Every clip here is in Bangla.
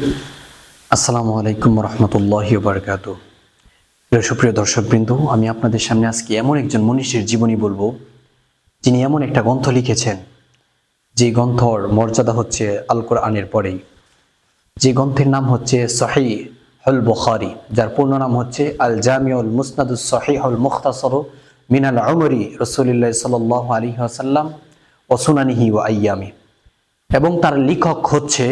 আসসালামু আলাইকুম রহমতুল্লাহি ওয়া বারাকাতুহু। সুপ্রিয় দর্শকবৃন্দ, আমি আপনাদের সামনে আজকে এমন একজন মনীষীর জীবনী বলবো, যিনি এমন একটা গ্রন্থ লিখেছেন যে গ্রন্থর মর্যাদা হচ্ছে আল কোরআনের পরেই। যে গ্রন্থের নাম হচ্ছে সহিহুল বুখারী, যার পূর্ণ নাম হচ্ছে আল জামিউল মুসনাদুস সহিহুল মুখতাসর মিনাল উমরি রাসূলুল্লাহ সাল্লাল্লাহু আলাইহি ওয়াসাল্লাম ওয়া সুনানিহি ওয়া আইয়ামি। এবং তার লেখক হচ্ছে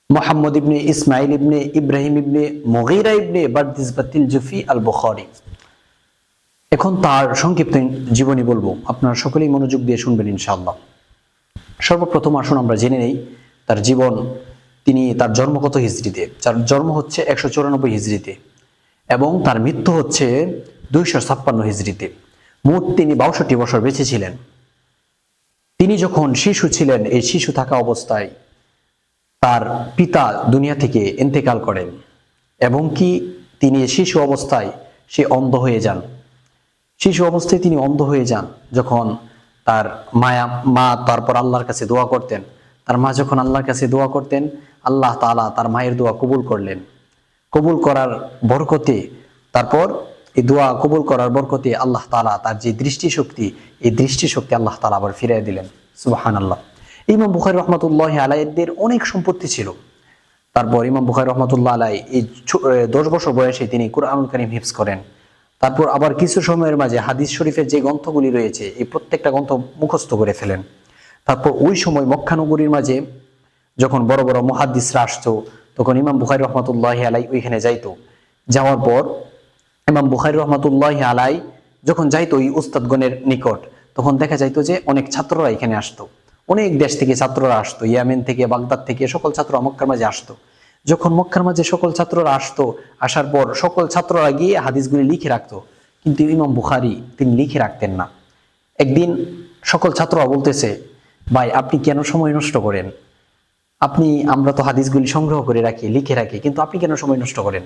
মোহাম্মদ ইবনে ইসমাইল ইবনে ইব্রাহিম ইবনে মুগীরা ইবনে বারদিসবাতিল জুফি আল বুখারী। এখন তার সংক্ষিপ্ত জীবনী বলবো, আপনারা সকলেই মনোযোগ দিয়ে শুনবেন ইনশাআল্লাহ। সর্বপ্রথম আসুন আমরা জেনে নেই তার জীবন। তার জন্ম কত হিজরিতে? তার জন্ম হচ্ছে 194 হিজরিতে এবং তার মৃত্যু হচ্ছে 256 হিজরিতে। মোট তিনি 62 বছর বেঁচে ছিলেন। তিনি যখন শিশু ছিলেন, এই শিশু থাকা অবস্থায় তার পিতা দুনিয়া থেকে ইন্তেকাল করেন এবং তিনি শিশু অবস্থায় অন্ধ হয়ে যান। শিশু অবস্থায় তিনি অন্ধ হয়ে যান যখন তার মা তারপর আল্লাহর কাছে দোয়া করতেন। তার মা যখন আল্লাহর কাছে দোয়া করতেন, আল্লাহ তাআলা তার মায়ের দোয়া কবুল করলেন। কবুল করার বরকতে, তারপর এই দোয়া কবুল করার বরকতে আল্লাহ তাআলা তার যে দৃষ্টিশক্তি, এই দৃষ্টিশক্তি আল্লাহ তাআলা আবার ফিরিয়ে দিলেন। সুবহানাল্লাহ। ইমাম বুখারী রাহমাতুল্লাহি আলাইহির অনেক সম্পত্তি ছিল। তারপর ইমাম বুখারী রাহমাতুল্লাহি আলাইহি এই 10 বছর বয়সে তিনি কুরআনুল কারীম হিফজ করেন। তারপর আবার কিছু সময়ের মাঝে হাদিস শরীফের যে গ্রন্থগুলি রয়েছে, এই প্রত্যেকটা গ্রন্থ মুখস্থ করে ফেলেন। তারপর ওই সময় মক্কা নগরীর মাঝে যখন বড় বড় মুহাদ্দিসরা আসতো, তখন ইমাম বুখারী রাহমাতুল্লাহি আলাইহি ওইখানে যাইতো। যাওয়ার পর ইমাম বুখারী রাহমাতুল্লাহি আলাইহি যখন যাইতো ওই উস্তাদগণের নিকট, তখন দেখা যাইতো যে অনেক ছাত্ররা এখানে আসতো। অনেক দেশ থেকে ছাত্ররা আসতো, ইয়ামেন থেকে, বাগদাদ থেকে সকল ছাত্ররা মক্কার মাঝে আসতো। যখন মক্কার মাঝে সকল ছাত্ররা আসতো, আসার পর সকল ছাত্ররা গিয়ে হাদিসগুলি লিখে রাখতো, কিন্তু ইমাম বুখারী তিনি লিখে রাখতেন না। একদিন সকল ছাত্ররা বলতেছে, ভাই আপনি কেন সময় নষ্ট করেন? আমরা তো হাদিসগুলি সংগ্রহ করে রাখি, লিখে রাখি, কিন্তু আপনি কেন সময় নষ্ট করেন?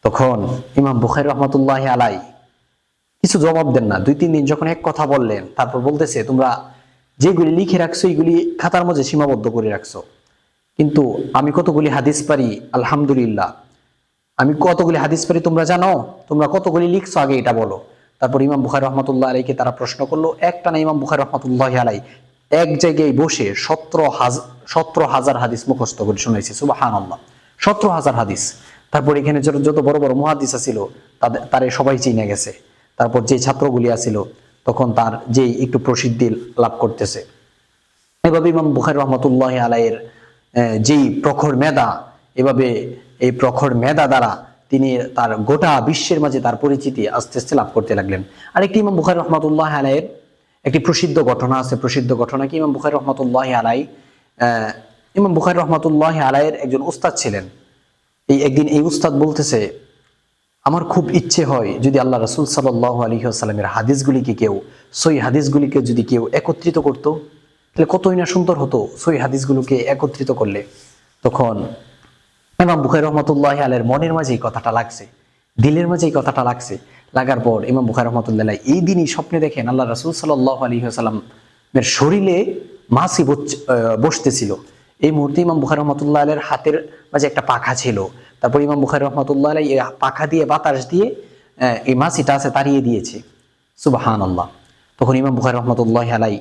তখন ইমাম বুখারী রাহমাতুল্লাহি আলাইহি কিছু জবাব দেন না। 2-3 দিন যখন এক কথা বললেন, তারপর বলতেছে, তোমরা যেগুলি লিখে রাখছো এগুলি খাতার মধ্যে সীমাবদ্ধ করে রাখছো, কিন্তু আমি কতগুলি হাদিস পারি আলহামদুলিল্লাহ। আমি কতগুলি হাদিস পারি তোমরা জানো? তোমরা কতগুলি লিখছো আগে এটা বলো। তারপর ইমাম বুখারী রাহমাতুল্লাহি আলাইহিকে তারা প্রশ্ন করলো। একটানা ইমাম বুখারী রাহমাতুল্লাহি আলাইহি এক জায়গায় বসে 17,000 হাদিস মুখস্থ করে শুনাইছে। সুবহানাল্লাহ, 17,000 হাদিস। তারপর এখানে যত বড় বড় মুহাদ্দিস ছিল তারে সবাই চিনে গেছে। তারপর যে ছাত্রগুলি আছিল, তখন তার যে একটু প্রসিদ্ধি লাভ করতেছে। এভাবে ইমাম বুখারী রাহমাতুল্লাহি আলাইহির যেই প্রখর মেধা, এভাবে এই প্রখর মেধা দ্বারা তিনি তার গোটা বিশ্বের মাঝে তার পরিচিতি আস্তে আস্তে লাভ করতে লাগলেন। আরেকটি ইমাম বুখারী রাহমাতুল্লাহি আলাইহির একটি প্রসিদ্ধ ঘটনা আছে। প্রসিদ্ধ ঘটনা কি? ইমাম বুখারী রাহমাতুল্লাহি আলাইহির একজন উস্তাদ ছিলেন। একদিন এই উস্তাদ বলতেছে, আমার খুব ইচ্ছে হয় যদি আল্লাহ রাসূল সাল্লাল্লাহু আলাইহি ওয়াসাল্লামের হাদিসগুলিকে সহিহ হাদিসগুলিকে যদি কেউ একত্রিত করতো, তাহলে কতই না সুন্দর হতো সহিহ হাদিসগুলোকে একত্রিত করলে। তখন ইমাম বুখারী রাহমাতুল্লাহি আলাইহির মনের মাঝে এই কথাটা লাগছে, দিলের মাঝে এই কথাটা লাগছে। লাগার পর ইমাম বুখারী রাহমাতুল্লাহি আলাইহি এই দিনই স্বপ্নে দেখেন আল্লাহ রাসূল সাল্লাল্লাহু আলাইহি ওয়াসাল্লামের শরীরে মাছি বসতেছিল। এই মুহূর্তে ইমাম বুখারী রাহমাতুল্লাহি আলাইহির হাতের মাঝে একটা পাখা ছিল। তারপর ইমাম বুখারী রাহমাতুল্লাহি আলাইহি এই পাখা দিয়ে, বাতাস দিয়ে এই মাছিটা আছে তাড়িয়ে দিয়েছে। সুবহানাল্লাহ। তখন ইমাম বুখারী রাহমাতুল্লাহি আলাইহি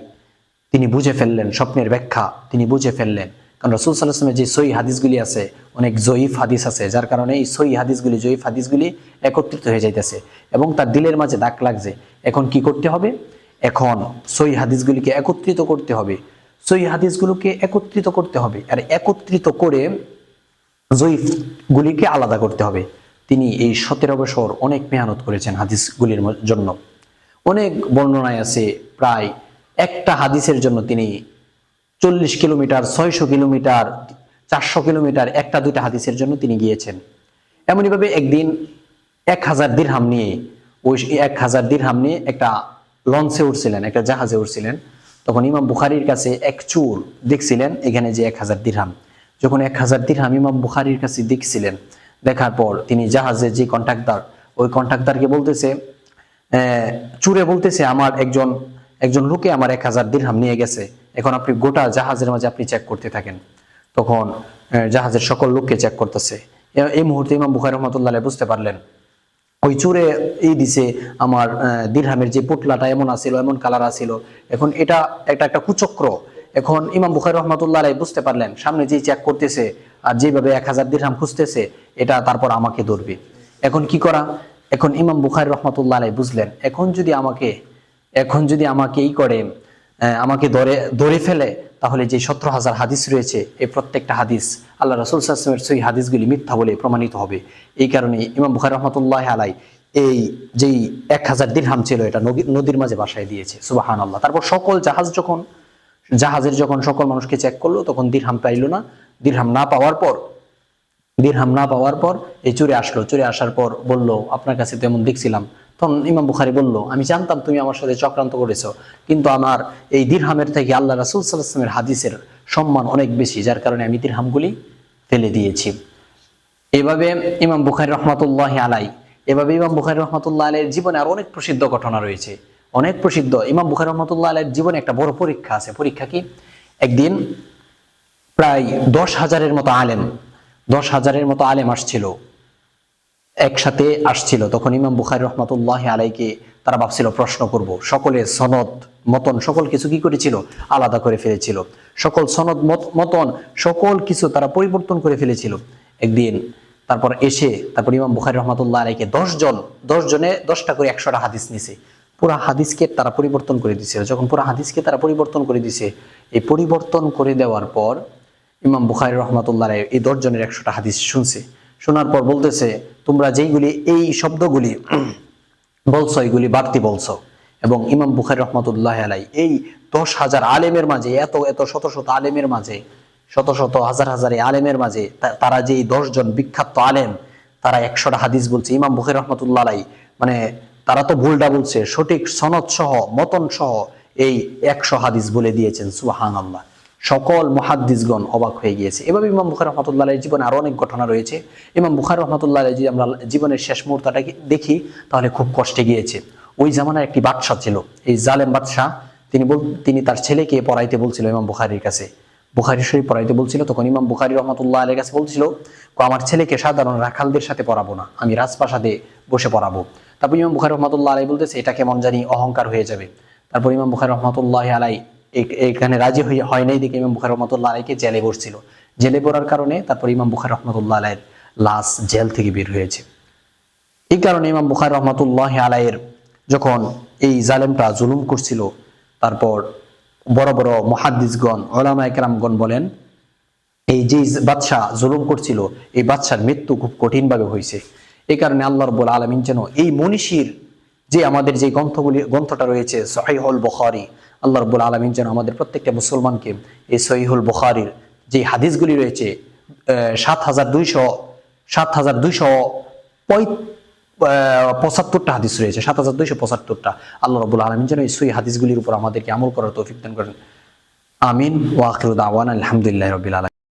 তিনি বুঝে ফেললেন স্বপ্নের ব্যাখ্যা, তিনি বুঝে ফেললেন। কারণ রাসূল সাল্লাল্লাহু আলাইহি ওয়াসাল্লামের যে সহিহ হাদিসগুলি আছে, অনেক জয়ীফ হাদিস আছে, যার কারণে এই সহিহ হাদিসগুলি, জয়ীফ হাদিসগুলি একত্রিত হয়ে যাইতেছে এবং তার দিলের মাঝে দাগ লাগছে। এখন কি করতে হবে? এখন সহিহ হাদিসগুলিকে একত্রিত করতে হবে, সহিহ হাদিসগুলোকে একত্রিত করতে হবে, আর একত্রিত করে জয়ীফগুলিকে আলাদা করতে হবে। তিনি এই 17 বছর অনেক মেহনত করেছেন হাদিসগুলির জন্য। অনেক বর্ণনায় আছে প্রায় একটা হাদিসের জন্য তিনি 40 কিলোমিটার, 600 কিলোমিটার, 400 কিলোমিটার একটা দুইটা হাদিসের জন্য তিনি গিয়েছেন। এমনইভাবে একদিন 1000 দিরহাম নিয়ে, ওই 1000 দিরহাম নিয়ে একটা লঞ্চে উঠছিলেন, একটা জাহাজে উঠছিলেন। তখন ইমাম বুখারীর কাছে এক চুর দেখছিলেন এখানে যে 1000 দিরহাম। যখন 1000 দিরহাম ইমাম বুখারীর কাছে দেখছিলেন, দেখার পর তিনি জাহাজের যে কন্ট্রাক্টর, ওই কন্ট্রাক্টরকে বলতেছে, চুরে বলতেছে, আমার একজন লোকে আমার 1000 দিরহাম নিয়ে গেছে, এখন আপনি গোটা জাহাজের মাঝে আপনি চেক করতে থাকেন। তখন জাহাজের সকল লোককে চেক করতেছে। এই মুহূর্তে ইমাম বুখারী রহমাতুল্লাহ আলাইহি বুঝতে পারলেন ওই চুরে এই দিছে আমার দিরহামের যে পুটলাটা এমন আছিল, এমন কালার আছিল, এখন এটা একটা কুচক্র। এখন ইমাম বুখারী রহমাতুল্লাহ আলাইহি বুঝতে পারলেন সামনে যে চেক করতেছে আর যেভাবে 1000 দিরহাম খুঁজতেছে এটা তারপর আমাকে ধরবে। এখন কি করা? এখন ইমাম বুখারী রহমাতুল্লাহ আলাইহি বুঝলেন এখন যদি আমাকে ই করে, আমাকে ধরে ফেলে, তাহলে যে 17,000 হাদিস রয়েছে এই প্রত্যেকটা হাদিস আল্লাহ রাসূল সাল্লাল্লাহু আলাইহি ওয়াসাল্লামের সেই হাদিসগুলি মিথ্যা বলে প্রমাণিত হবে। এই কারণে ইমাম বুখারী রহমাতুল্লাহ আলাইহি এই যেই 1000 দিরহাম ছিল এটা নদীর মাঝে ভাসায় দিয়েছে। সুবহানাল্লাহ। তারপর সকল জাহাজের যখন সকল মানুষকে চেক করলো তখন দিরহাম পাইল না। দিরহাম না পাওয়ার পর এই চুরে আসার পর বলল আপনার কাছে তো এমন দেখছিলাম। তখন ইমাম বুখারী বলল আমি জানতাম তুমি আমার সাথে চক্রান্ত করেছো, কিন্তু আমার এই দিরহামের থেকে আল্লাহ রাসূল সাল্লাল্লাহু আলাইহি ওয়াসাল্লামের হাদিসের সম্মান অনেক বেশি, যার কারণে আমি দিরহামগুলি ফেলে দিয়েছি। এভাবে ইমাম বুখারী রহমাতুল্লাহি আলাইহি এর জীবনে আর অনেক প্রসিদ্ধ ঘটনা রয়েছে, অনেক প্রসিদ্ধ। ইমাম বুখারী রহমাতুল্লাহ আলাইহির জীবনে একটা বড় পরীক্ষা আছে। পরীক্ষা কি? একদিন প্রায় 10,000-এর মতো আলেম একসাথে আসছিল। তখন ইমাম বুখারী রহমাতুল্লাহি আলাইহিকে তারা ভাবছিল প্রশ্ন করব। সকলের সনদ মতন সকল কিছু কি করেছিল? আলাদা করে ফেলেছিল। সকল সনদ মতন সকল কিছু তারা পরিবর্তন করে ফেলেছিল। একদিন তারপর ইমাম বুখারী রহমাতুল্লাহ আলাইহিকে 10 জনে 10টা করে 100টা হাদিস নিছে। পুরা হাদিসকে তারা পরিবর্তন করে দিয়েছিল। যখন পুরা হাদিসকে তারা পরিবর্তন করে দিয়েছে, এই পরিবর্তন করে দেওয়ার পর ইমাম বুখারী রহমাতুল্লাহ আলাইহি এই 10 জনের 100টা হাদিস শুনছে। শোনার পর বলতেছে তোমরা যেইগুলি এই শব্দগুলি বলছো এগুলি বাড়তি বলছো। এবং ইমাম বুখারী রহমাতুল্লাহ আলাইহি এই 10,000 আলেমের মাঝে, এত শত শত আলেমের মাঝে, শত শত হাজার হাজার আলেমের মাঝে তারা যে 10 জন বিখ্যাত আলেম তারা 100টা হাদিস বলছে। ইমাম বুখারী রহমাতুল্লাহ আলাইহি মানে তারা তো ভুলটা বলছে, সঠিক সনদ সহ মতন সহ এই 100 হাদিস বলে দিয়েছেন। সুবহানাল্লাহ। সকল মুহাদ্দিসগণ অবাক হয়ে গিয়েছে। এভাবে ইমাম বুখারী রহমাতুল্লাহ আলাইহির জীবনে আরো অনেক ঘটনা রয়েছে। ইমাম বুখারী রহমাতুল্লাহ আলাইহি যদি আমরা জীবনের শেষ মুহূর্তটা দেখি তাহলে খুব কষ্টে গিয়েছে। ওই জামানায় একটি বাদশা ছিল, এই জালেম বাদশা। তিনি তার ছেলেকে পড়াইতে বলছিল ইমাম বুখারীর কাছে, বুখারী শরীফ পড়াইতে বলছিল। তখন ইমাম বুখারী রহমাতুল্লাহ আলাইহির কাছে বলছিল আমার ছেলেকে সাধারণ রাখালদের সাথে পড়াবো না, আমি রাজপ্রাসাদে বসে পড়াবো। তারপর ইমাম বুখারী রহমাতুল্লাহ আলাইহি বলতেছে এটা কেমন জানি অহংকার হয়ে যাবে। তারপর ইমাম বুখারী রহমাতুল্লাহ আলাইহি এখানে রাজি হয় নাই দেখে ইমাম বুখারী রহমাতুল্লাহ আলাইহিকে জেলে বসছিল। জেলে পড়ার কারণে তারপর ইমাম বুখারী রহমাতুল্লাহ আলাইহির লাশ জেল থেকে বের হয়েছে। এই কারণে ইমাম বুখারী রহমাতুল্লাহ আলাইহির যখন এই জালেমটা জুলুম করছিল, তারপর বড় বড় মুহাদ্দিসগণ উলামায়ে কেরামগণ বলেন এই যে বাদশাহ জুলুম করছিল এই বাদশার মৃত্যু খুব কঠিন ভাবে হয়েছে। এই কারণে আল্লাহ রাব্বুল আলামিন যেন এই মনীষীর যে আমাদের যে গ্রন্থটা রয়েছে সহিহুল বুখারী, আল্লাহ রাব্বুল আলামিন যেন আমাদের প্রত্যেকটা মুসলমানকে এই সহিহুল বুখারীর যে হাদিসগুলি রয়েছে 7,275টা হাদিস রয়েছে, 7,275টা, আল্লাহ রাব্বুল আলামিন যেন এই সহিহ হাদিসগুলির উপর আমাদেরকে আমল করার তৌফিক দান করেন। আমিন। ওয়া আখিরু দাওয়ানা আলহামদুলিল্লাহি রাব্বিল আলামিন।